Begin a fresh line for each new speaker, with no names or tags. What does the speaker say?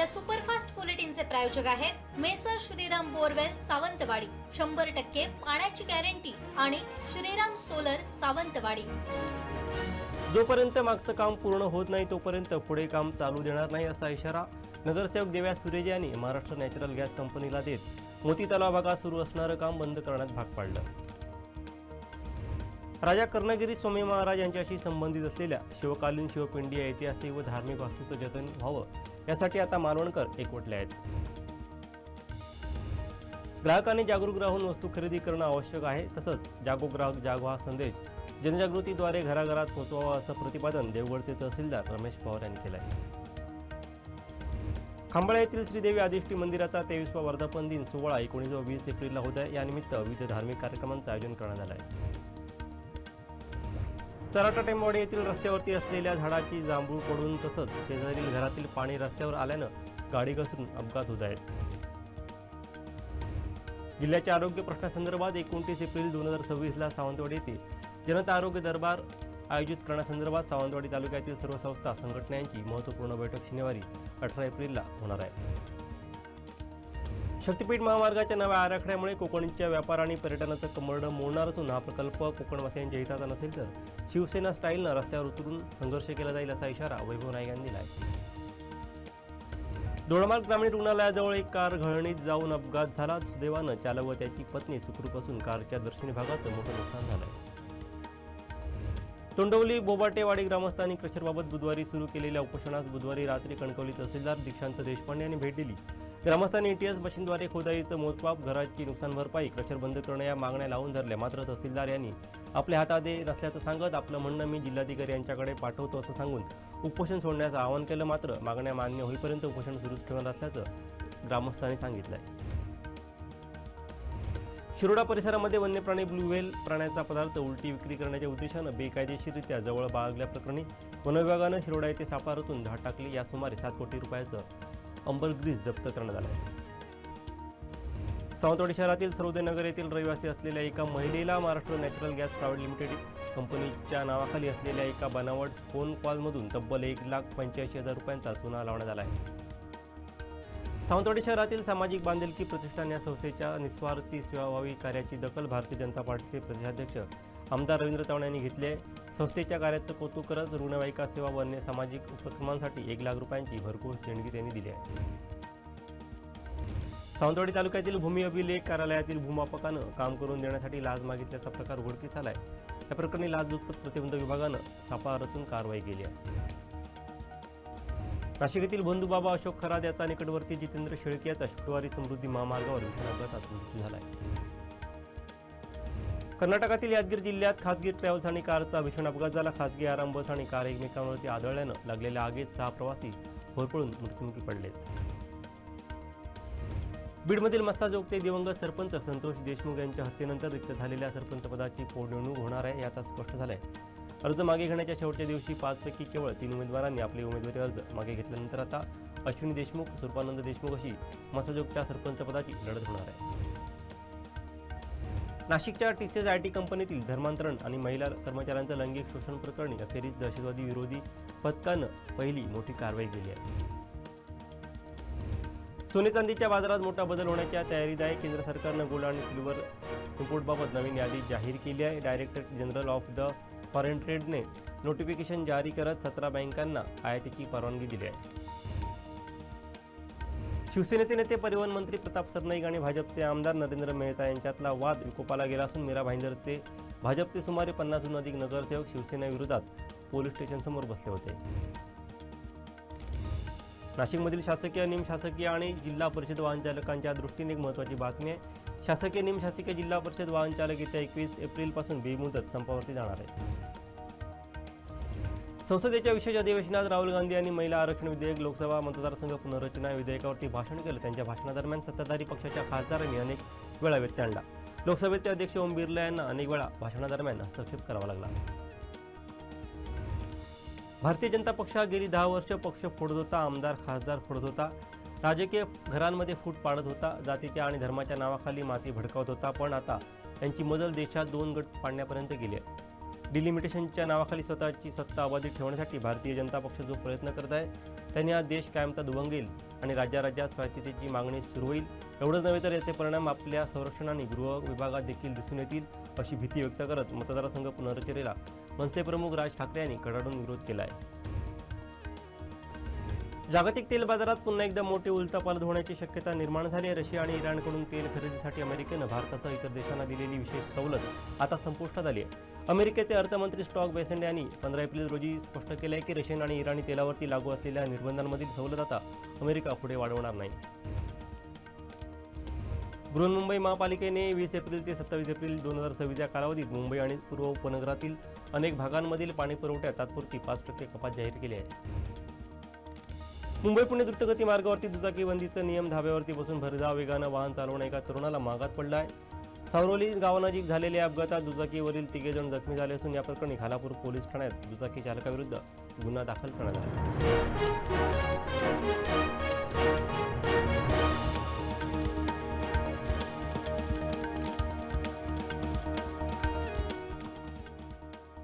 या सुपरफास्ट बुलेटिनचे प्रायोजक आहेत मेसर श्रीराम बोरवेल सावंतवाडी, 100% पाण्याची गॅरंटी आणि श्रीराम सोलर सावंतवाडी।
जोपर्यंत मागचं काम पूर्ण होत नाही तोपर्यंत पुढे काम चालू देणार नाही असा इशारा नगरसेवक देव्या सुरेजे यांनी महाराष्ट्र नॅचरल गॅस कंपनीला देत मोती तलाव भागात सुरू असणारं काम बंद करण्यास भाग पाडलं। राजा कर्णगिरी स्वामी महाराज यांच्याशी संबंधित असलेल्या शिवकालीन शिवपिंडी या ऐतिहासिक व धार्मिक वास्तूचं जतन व्हावं यासाठी आता मालवणकर एकवटले आहेत। ग्राहकांनी जागरूक राहून वस्तू खरेदी करणं आवश्यक आहे। तसंच जागो ग्राहक जागो हा संदेश जनजागृतीद्वारे घराघरात पोहोचवावा असं प्रतिपादन देवगडचे तहसीलदार रमेश पवार यांनी केलं आहे। खांबाळा येथील श्रीदेवी आदिष्टी मंदिराचा 23वा वर्धापन दिन सोहळा 19 व 20 एप्रिलला होत आहे। यानिमित्त विविध धार्मिक कार्यक्रमांचं आयोजन करण्यात आलं आहे। चराटा टेंबवाडी येथील रस्त्यावरती असलेल्या झाडाची जांभूळ पडून तसंच शेजारील घरातील पाणी रस्त्यावर आल्यानं गाडी घसरून अपघात होत आहेत। जिल्ह्याच्या आरोग्य प्रश्नासंदर्भात 29 एप्रिल 2026ला सावंतवाडी येथे जनता आरोग्य दरबार आयोजित करण्यासंदर्भात सावंतवाडी तालुक्यातील सर्व संस्था संघटनांची महत्त्वपूर्ण बैठक शनिवारी 18 एप्रिलला होणार आहे। शक्तीपीठ महामार्गाच्या नव्या आराखड्यामुळे कोकणच्या व्यापार आणि पर्यटनाचं कमरडं मोडणार असून हा प्रकल्प कोकणवासियांच्या हिताचा नसेल तर शिवसेना स्टाईलनं रस्त्यावर उतरून संघर्ष केला जाईल असा इशारा वैभव नाईक यांनी दिला आहे। दोडमार्ग ग्रामीण रुग्णालयाजवळ एक कार घळणीत जाऊन अपघात झाला। सुदैवानं चालक व त्याची पत्नी सुखरूप असून कारच्या दर्शनी भागाचं मोठं नुकसान झालंय। तोंडवली बोबाटेवाडी ग्रामस्थांनी क्रशरबाबत बुधवारी सुरू केलेल्या उपोषणास बुधवारी रात्री कणकवली तहसीलदार दीक्षांत देशपांडे यांनी भेट दिली। ग्रामस्थांनी ETS मशीनद्वारे खोदाईचं मोजमाप, घराची नुकसान भरपाई, क्रशर बंद करणं या मागण्या लावून धरल्या। मात्र तहसीलदार यांनी आपल्या हातात नसल्याचं सांगत आपलं म्हणणं मी जिल्हाधिकारी यांच्याकडे पाठवतो असं सांगून उपोषण सोडण्याचं आवाहन केलं। मात्र मागण्या मान्य होईपर्यंत उपोषण सुरूच ठेवणार असल्याचं ग्रामस्थांनी सांगितलंय। शिरोडा परिसरामध्ये वन्यप्राणी ब्लू व्हेल प्राण्याचा पदार्थ उलटी विक्री करण्याच्या उद्देशानं बेकायदेशीररित्या जवळ बाळगल्याप्रकरणी वन विभागानं शिरोडा येथे सापळा रचून धाड टाकली। या सुमारे 7 कोटी रुपयाचं अंबर ग्रीस जप्त करण्यात आलं आहे। सावंतवाडी शहरातील सर्वोदयनगर येथील रहिवासी असलेल्या एका महिलेला Maharashtra natural gas private limited कंपनीच्या नावाखाली असलेल्या एका बनावट फोन कॉलमधून तब्बल 1,85,000 रुपयांचा चुना लावण्यात आला आहे। सावंतवाडी शहरातील सामाजिक बांधिलकी प्रतिष्ठान या संस्थेच्या निस्वार्थी सेवाभावी कार्याची दखल भारतीय जनता पार्टीचे प्रदेशाध्यक्ष आमदार रवींद्र चव्हाण यांनी घेतली आहे। संस्थेच्या कार्याचं कौतुक करत रुग्णवाहिका सेवा व अन्य सामाजिक उपक्रमांसाठी 1 लाख रुपयांची भरघोस देणगी त्यांनी दिली आहे। सावंतवाडी तालुक्यातील भूमी अभिलेख कार्यालयातील भूमापकानं काम करून देण्यासाठी लाच मागितल्याचा प्रकार उघडकीस आलाय। या प्रकरणी लाचलुचपत प्रतिबंध विभागानं सापळा रचून कारवाई केली आहे। नाशिक येथील बंधुबाबा अशोक खरात याचा निकटवर्ती जितेंद्र शेळके याचा शुक्रवारी समृद्धी महामार्गावर भीषण अपघातात मृत्यू झालाय। कर्नाटकातील यादगीर जिल्ह्यात खासगी ट्रॅव्हल्स आणि कारचा भीषण अपघात झाला। खासगी आराम बस आणि कार एकमेकांवरती आदळल्यानं लागलेल्या आगीत 6 प्रवासी होरपळून मृत्युमुखी पडलेत। बीडमधील मस्ताजोगते दिवंगत सरपंच संतोष देशमुख यांच्या हत्येनंतर रिक्त झालेल्या सरपंच पदाची पोटनिवडणूक होणार आहे हे आता स्पष्ट झालंय। अर्ज मागे घेण्याच्या शेवटच्या दिवशी 5 पैकी केवळ 3 उमेदवारांनी आपले उमेदवारी अर्ज मागे घेतल्यानंतर आता अश्विनी देशमुख, सुरपानंद देशमुख अशी मस्ताजोगच्या सरपंच पदाची लढत होणार आहे। नाशिकच्या TCS IT कंपनीतील धर्मांतरण आणि महिला कर्मचाऱ्यांचं लैंगिक शोषण प्रकरणी अखेरीस दहशतवादी विरोधी पथकानं पहिली मोठी कारवाई केली आहे। सोने चांदीच्या बाजारात मोठा बदल होण्याच्या तयारीत आहे। केंद्र सरकारनं गोल्ड आणि सिल्वर इम्पोर्टबाबत नवीन यादी जाहीर केली आहे। Director general of the foreign ट्रेडने नोटिफिकेशन जारी करत 17 बँकांना आयातीची परवानगी दिली आहे। शिवसेनेचे नेते परिवहन मंत्री प्रताप सरनाईक आणि भाजपचे आमदार नरेंद्र मेहता यांच्यातला वाद विकोपाला गेला असून मीरा भाईंदरचे भाजपचे सुमारे 50हून अधिक नगरसेवक शिवसेनेविरोधात पोलीस स्टेशनसमोर बसले होते। नाशिकमधील शासकीय, निमशासकीय आणि जिल्हा परिषद वाहन चालकांच्या दृष्टीने एक महत्त्वाची बातमी आहे। शासकीय, निमशासकीय, जिल्हा परिषद वाहन चालक येत्या 21 एप्रिलपासून बेमुदत संपावरती जाणार आहे। संसदेच्या विशेष अधिवेशनात राहुल गांधी यांनी महिला आरक्षण विधेयक, लोकसभा मतदारसंघ पुनर्रचना विधेयकावरती भाषण केलं। त्यांच्या भाषणादरम्यान सत्ताधारी पक्षाच्या खासदारांनी अनेक वेळा व्यत्यय आणला। लोकसभेचे अध्यक्ष ओम बिर्ला यांना अनेक वेळा भाषणादरम्यान हस्तक्षेप करावा लागला। भारतीय जनता पक्ष गेली 10 वर्ष पक्ष फोडत होता, आमदार खासदार फोडत होता, राजकीय घरांमध्ये फूट पाडत होता, जातीच्या आणि धर्माच्या नावाखाली माती भडकावत होता। पण आता यांची मजल देशात 2 गट पाडण्यापर्यंत गेली आहे। डिलिमिटेशनच्या नावाखाली स्वतःची सत्ता अबाधित ठेवण्यासाठी भारतीय जनता पक्ष जो प्रयत्न करत आहे त्यांनी हा देश कायमचा दुभंगेल आणि राज्यात स्वायत्ततेची मागणी सुरू होईल. एवढंच नव्हे तर याचे परिणाम आपल्या संरक्षण आणि गृह विभागात देखील दिसून येतील अशी भीती व्यक्त करत मतदारसंघ पुनर्रचनेला मनसे प्रमुख राज ठाकरे यांनी कडाडून विरोध केला आहे. जागतिक तेल बाजारात पुन्हा एकदा मोठी उलथापालथ होण्याची शक्यता निर्माण झाली आहे. रशिया आणि इराणकडून तेल खरेदीसाठी अमेरिकेनं भारतासह इतर देशांना दिलेली विशेष सवलत आता संपुष्टात आली आहे. अमेरिकेचे अर्थमंत्री स्कॉट बेसेंट यांनी 15 एप्रिल रोजी स्पष्ट केले आहे की रशियन आणि इराणी तेलावरती लागू असलेल्या निर्बंधांमधील सवलत आता अमेरिका पुढे वाढवणार नाही. बृहन्मुंबई महापालिकेने 20 एप्रिल ते 27 एप्रिल 2026 या कालावधीत मुंबई आणि पूर्व उपनगरातील अनेक भागांमधील पाणीपुरवठ्यात तात्पुरती 5% कपात जाहीर केली आहे. मुंबई पुणे द्रुतगती मार्गावरती दुचाकी बंदीचा नियम धाब्यावरती बसून भरधाव वेगानं वाहन चालवणा एका तरुणाला मागात पडला आहे. सावरोली गावानजीक झालेल्या अपघातात दुचाकीवरील 3 जण जखमी झाले असून या प्रकरणी खालापूर पोलीस ठाण्यात दुचाकी चालकाविरुद्ध गुन्हा दाखल करण्यात आला.